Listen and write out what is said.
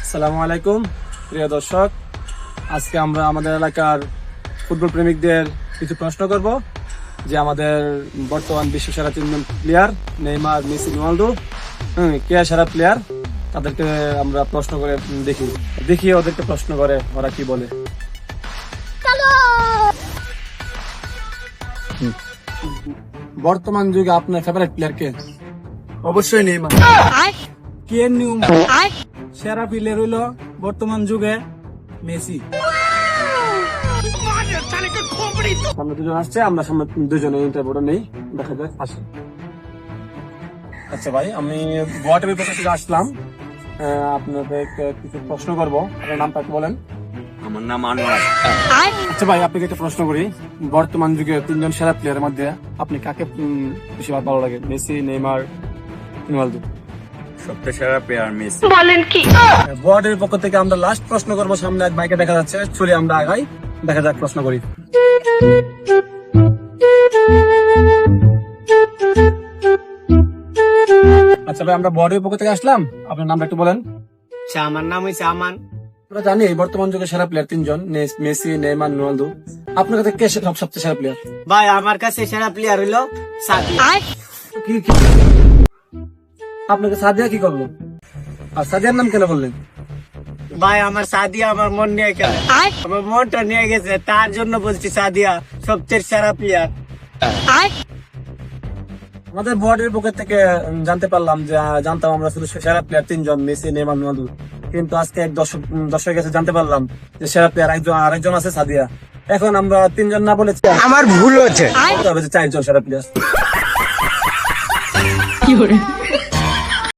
আসসালামু আলাইকুম প্রিয় দর্শক, আজকে আমরা আমাদের এলাকার ফুটবল প্রেমিকদের কিছু প্রশ্ন করব যে আমাদের বর্তমান বিশ্ব সেরা তিনজন প্লেয়ার নেইমার, মেসি, রোনালদো কে সেরা প্লেয়ার, তাদেরকে আমরা প্রশ্ন করে দেখি ওদেরকে প্রশ্ন করে ওরা কি বলে। বর্তমান যুগে আপনার ফেভারিট প্লেয়ার কে? অবশ্যই নেইমার। কে নিউমার সেরা প্লেয়ার হইল বর্তমান যুগে মেসি। সামনে দুজন আসছে, আমরা সামনে দুজনে ইন্টারভিউটা নেই, দেখা যাক আসে। আচ্ছা ভাই, আমি গোয়া টিভির পক্ষ থেকে আসলাম, আপনাদের কিছু প্রশ্ন করবো। আপনার নামটা একটু বলেন। আমার নাম আনোয়ার। আচ্ছা ভাই, আপনাকে একটা প্রশ্ন করি, বর্তমান যুগে তিনজন সেরা প্লেয়ারের মধ্যে আপনি কাকে বেশি ভালো লাগে? Messi, Neymar, Ronaldo? সবচেয়ে সেরা প্লেয়ার মেসি। গোয়া টিভির পক্ষ থেকে আমরা লাস্ট প্রশ্ন করবো। সামনে এক বাইকে দেখা যাচ্ছে, চলে আমরা আগাই, দেখা যাক প্রশ্ন করি। আচ্ছা ভাই, আমরা গোয়া টিভির পক্ষ থেকে আসলাম, আপনার নামটা একটু বলেন। আমার নাম হয়েছে আমান। আমরা জানি বর্তমান যুগে সেরা প্লেয়ার তিনজন, মেসি, নেইমার, রোনালদো। আপনার কাছে কে সবচেয়ে সেরা প্লেয়ার? ভাই আমার কাছে সেরা প্লেয়ার হইল সাদিয়া। আপনাকে সাদিয়া কি করলো? আর সাদিয়ার নাম কেন বললেন? ভাই আমার সাদিয়া আমার মন নিয়ে গেছে, আমার মনটা নিয়ে গেছে, তার জন্য বলছি সাদিয়া সবচেয়ে সেরা প্লেয়ার। আমাদের বোর্ডের পক্ষ থেকে জানতে পারলাম যে জানতাম আমরা শুধু সেরা প্লেয়ার তিনজন, মেসি, নেইমার, রোনালদো, কিন্তু আজকে এক দর্শক কাছে জানতে পারলাম যে সেরা প্লেয়ার আরেকজন আছে, সাদিয়া। এখন আমরা তিনজন না বলেছি, আমার ভুল হচ্ছে, চারজন সেরা প্লেয়ার।